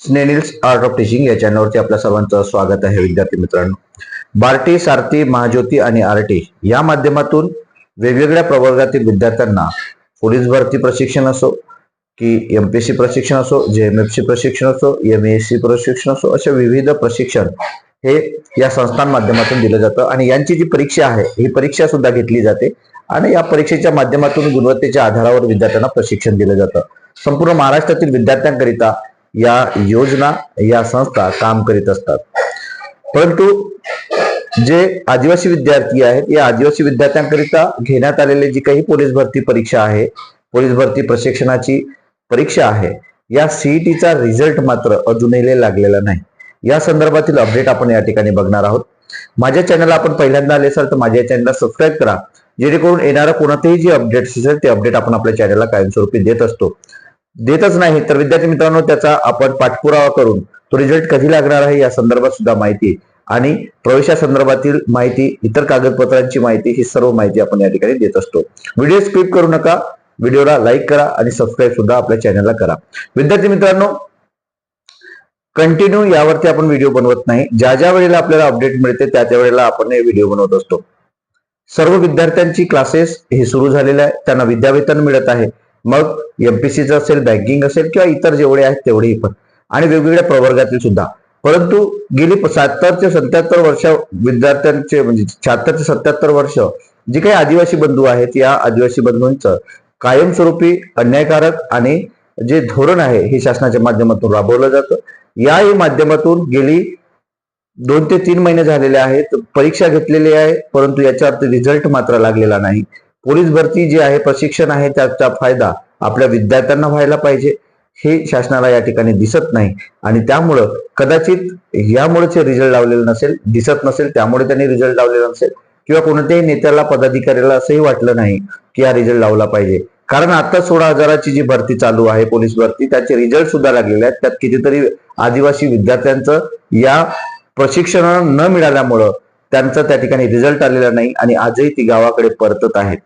स्नेनिल्स art of teaching या चॅनलवरती आपल्या सर्वांचं स्वागत आहे. विद्यार्थी मित्रांनो, बार्टी, सारथी, महाज्योती आणि आरटी या माध्यमातून वेगवेगळ्या प्रवर्गातील विद्यार्थ्यांना पोलीस भरती प्रशिक्षण असो की एमपीएससी प्रशिक्षण असो, जेएमएफसी प्रशिक्षण असो, एमएससी प्रशिक्षण असो, अशा विविध प्रशिक्षण हे या संस्थां माध्यमातून दिलं जातं आणि यांची जी परीक्षा आहे ही परीक्षा सुद्धा घेतली जाते आणि या परीक्षेच्या माध्यमातून गुणवत्तेच्या आधारावर विद्यार्थ्यांना प्रशिक्षण दिलं जातं. संपूर्ण महाराष्ट्रातील विद्यार्थ्यांकरिता या योजना, या संस्था काम करीत असतात. परंतु जे आदिवासी विद्यार्थी आहेत, या आदिवासी विद्यार्थ्यांकरिता घेण्यात आलेले जी काही पोलीस भरती परीक्षा आहे, पोलीस भरती प्रशिक्षणाची परीक्षा आहे, या सीईटीचा रिझल्ट मात्र अजूनही लागलेला नाही. या संदर्भातील अपडेट आपण या ठिकाणी बघणार आहोत. माझ्या चॅनलला आपण पहिल्यांदा आले असाल तर माझ्या चॅनलला सबस्क्राईब करा, जेणेकरून येणारा कोणतेही जे अपडेट्स असेल ते अपडेट आपण आपल्या चॅनलला कायमस्वरूपी देत असतो. देतच नाही तर विद्यार्थी मित्रांनो, त्याचा आपण पाठपुरावा करून तो रिझल्ट कधी लागणार आहे या संदर्भात सुद्धा माहिती आणि प्रवेशासंदर्भातील माहिती, इतर कागदपत्रांची माहिती, ही सर्व माहिती आपण या ठिकाणी देत असतो. व्हिडिओ स्किप करू नका, व्हिडिओला लाईक करा आणि सबस्क्राईब सुद्धा आपल्या चॅनलला करा. विद्यार्थी मित्रांनो, कंटिन्यू यावरती आपण व्हिडिओ बनवत नाही. ज्या ज्या वेळेला आपल्याला अपडेट मिळते त्या त्या वेळेला आपण हे व्हिडिओ बनवत असतो. सर्व विद्यार्थ्यांची क्लासेस हे सुरू झालेले आहे, त्यांना विद्यावेतन मिळत आहे. मग एमपीसीचं असेल, बँकिंग असेल किंवा इतर जेवढे आहेत तेवढेही पण, आणि वेगवेगळ्या प्रवर्गातील सुद्धा. परंतु गेली 76 ते 77 वर्ष विद्यार्थ्यांचे, म्हणजे 76 ते 77 वर्ष जे काही आदिवासी बंधू आहेत, या आदिवासी बंधूंचं कायमस्वरूपी अन्यायकारक आणि जे धोरण आहे हे शासनाच्या माध्यमातून राबवलं जातं. याही माध्यमातून गेली 2 ते 3 महिने झालेले आहेत, परीक्षा घेतलेली आहे, परंतु याच्यावर रिझल्ट मात्र लागलेला नाही. पोलीस भरती जी आहे, प्रशिक्षण आहे, त्याचा फायदा आपल्या विद्यार्थ्यांना व्हायला पाहिजे, हे शासनाला या ठिकाणी दिसत नाही आणि त्यामुळं कदाचित यामुळेच रिझल्ट लावलेला नसेल, दिसत नसेल, त्यामुळे त्यांनी रिझल्ट लावलेला नसेल किंवा कोणत्याही नेत्याला, पदाधिकाऱ्याला असंही वाटलं नाही की हा रिझल्ट लावला पाहिजे. कारण आता 16,000ची जी भरती चालू आहे पोलीस भरती, त्याचे रिझल्ट सुद्धा लागलेले आहेत. त्यात कितीतरी आदिवासी विद्यार्थ्यांचं या प्रशिक्षण न मिळाल्यामुळं त्यांचा त्या ठिकाणी रिझल्ट आलेला नाही आणि आजही ती गावाकडे परतत आहेत.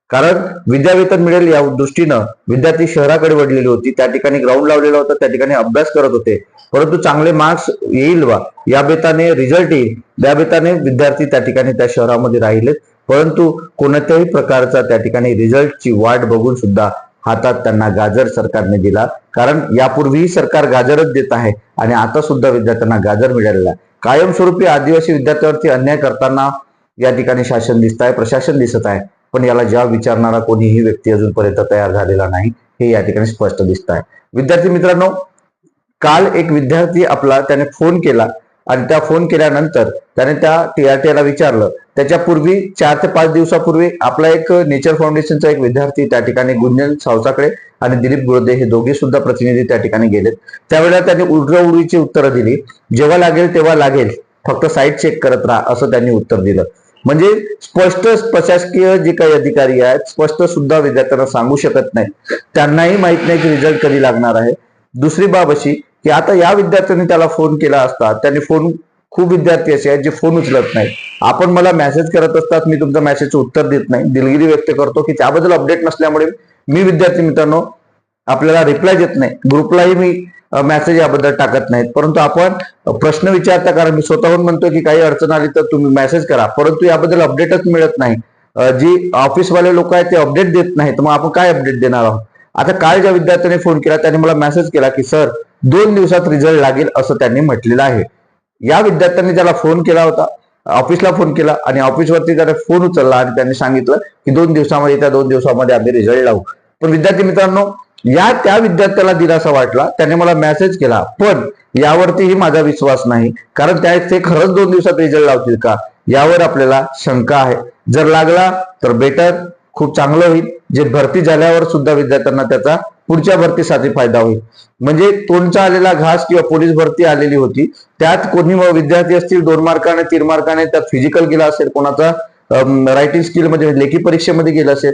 कारण विद्यावेतन मिळेल या दृष्टीनं विद्यार्थी शहराकडे वळलेली होती, त्या ठिकाणी ग्राउंड लावलेला होता, त्या ठिकाणी अभ्यास करत होते. परंतु चांगले मार्क्स येईल वा या बेताने, रिझल्ट येईल या बेताने विद्यार्थी त्या ठिकाणी त्या शहरामध्ये राहिलेत. परंतु कोणत्याही प्रकारचा त्या ठिकाणी रिझल्टची वाट बघून सुद्धा हातात त्यांना गाजर सरकारने दिला. कारण यापूर्वीही सरकार गाजरच देत आहे आणि आता सुद्धा विद्यार्थ्यांना गाजर मिळालेला आहे. कायमस्वरूपी आदिवासी विद्यार्थ्यावरती अन्याय करताना या ठिकाणी शासन दिसत आहे, प्रशासन दिसत आहे, पण याला ज्या विचारणारा कोणीही व्यक्ती अजूनपर्यंत तयार झालेला नाही, हे या ठिकाणी स्पष्ट दिसत आहे. विद्यार्थी मित्रांनो, काल एक विद्यार्थी आपला, त्याने फोन केला आणि त्या फोन केल्यानंतर त्याने त्या टीआरटीला विचारलं. त्याच्यापूर्वी 4 ते 5 दिवसापूर्वी आपला एक नेचर फाउंडेशनचा एक विद्यार्थी त्या ठिकाणी गुंजन सावसाकडे आणि दिलीप गुळदे हे दोघे सुद्धा प्रतिनिधी त्या ठिकाणी गेलेत. त्यावेळेला त्यांनी उडवाउडवीची उत्तरं दिली. जेव्हा लागेल तेव्हा लागेल, फक्त साईट चेक करत राहा, असं त्यांनी उत्तर दिलं. म्हणजे स्पष्ट प्रशासकीय जे काही अधिकारी आहेत, स्पष्ट सुद्धा विद्यार्थ्यांना सांगू शकत नाही. त्यांनाही माहित नाही की रिझल्ट कधी लागणार आहे. दुसरी बाब अशी की आता या विद्यार्थ्यांनी त्याला फोन केला असता, त्यांनी फोन, खूप विद्यार्थी असे आहेत जे फोन उचलत नाही. आपण मला मेसेज करत असतात, मी तुमच्या मेसेजचं उत्तर देत नाही, दिलगिरी व्यक्त करतो की त्याबद्दल अपडेट नसल्यामुळे मी विद्यार्थी मित्रांनो आपल्याला रिप्लाय देत नाही. ग्रुपलाही मी मेसेज याबद्दल टाकत नाहीत. परंतु आपण प्रश्न विचारता, कारण मी स्वतःहून म्हणतो की काही अडचण आली तर तुम्ही मेसेज करा, परंतु याबद्दल अपडेटच मिळत नाही. जी ऑफिसवाले लोक आहेत ते अपडेट देत नाहीत, मग आपण काय अपडेट देणार आहोत. आता काल ज्या विद्यार्थ्याने फोन केला त्याने मला मेसेज केला की सर 2 दिवसात रिझल्ट लागेल, असं त्यांनी म्हटलेलं आहे. या विद्यार्थ्यांनी ज्याला फोन केला होता, ऑफिसला फोन केला आणि ऑफिसवरती त्याने फोन उचलला आणि त्यांनी सांगितलं की 2 दिवसामध्ये, त्या 2 दिवसामध्ये आम्ही रिझल्ट लावू. पण विद्यार्थी मित्रांनो, त्या विद्यार्थ्याला दिलासा वाटला, त्याने मला मेसेज केला, पण यावरतीही माझा विश्वास नाही. कारण ते खरंच 2 दिवसात रिझल्ट लावतील का, यावर आपल्याला शंका आहे. जर लागला तर बेटर, खूप चांगलं होईल. जे भरती झाल्यावर सुद्धा विद्यार्थ्यांना त्याचा पुढच्या भरतीसाठी फायदा होईल. म्हणजे तोंडचा आलेला घास किंवा पोलीस भरती आलेली होती, त्यात कोणी विद्यार्थी असतील 2 मार्काने 3 मार्काने, त्यात फिजिकल गेला असेल, कोणाचा रायटिंग स्किल मध्ये, लेखी परीक्षेमध्ये गेला असेल.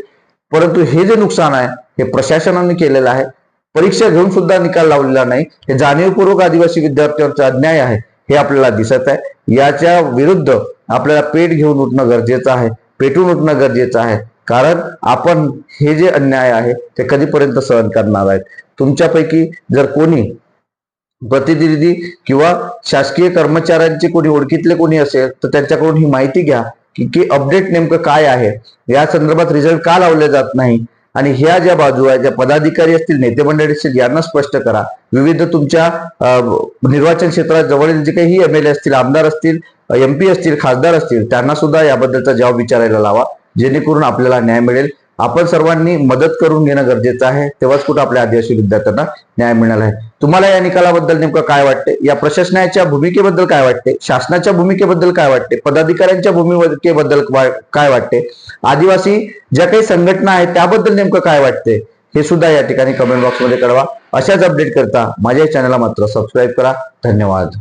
परंतु हे जे नुकसान आहे हे प्रशासनाने केलेलं आहे. परीक्षा घेऊन सुद्धा निकाल लावलेला नाही. हे जाणीवपूर्वक आदिवासी विद्यार्थ्यांचा अन्याय आहे, हे आपल्याला दिसत आहे. याच्या विरुद्ध आपल्याला पेट घेऊन उठणं गरजेचं आहे, पेटून उठणं गरजेचं आहे. कारण आपण हे जे अन्याय आहे ते कधीपर्यंत सहन करणार आहेत. तुमच्यापैकी जर कोणी प्रतिनिधी किंवा शासकीय कर्मचाऱ्यांचे कोणी ओळखीतले कोणी असेल तर त्यांच्याकडून ही माहिती घ्या की अपडेट नेमकं काय आहे, या संदर्भात रिझल्ट का लावले जात नाही, आणि ह्या ज्या बाजू आहे, ज्या पदाधिकारी असतील, नेते मंडळी असतील, यांना स्पष्ट करा. विविध तुमच्या निर्वाचन क्षेत्रात जवळील जे काही MLA असतील, आमदार असतील, MP असतील, खासदार असतील, त्यांना सुद्धा याबद्दलचा जबाब विचारायला लावा, जेणेकरून आपल्याला न्याय मिळेल. आपण सर्वांनी मदत करून घेणं गरजेचं आहे, तेव्हाच कुठं आपल्या आदिवासी विद्यार्थ्यांना न्याय मिळणार आहे. तुम्हाला या निकालाबद्दल नेमकं काय वाटते, या प्रशासनाच्या भूमिकेबद्दल काय वाटते, शासनाच्या भूमिकेबद्दल काय वाटते, पदाधिकाऱ्यांच्या भूमिकेबद्दल काय वाटते, आदिवासी ज्या काही संघटना आहेत त्याबद्दल नेमकं काय वाटते, हे सुद्धा या ठिकाणी कमेंट बॉक्समध्ये कळवा. अशाच अपडेट करता माझ्या चॅनलला मात्र सबस्क्राईब करा. धन्यवाद.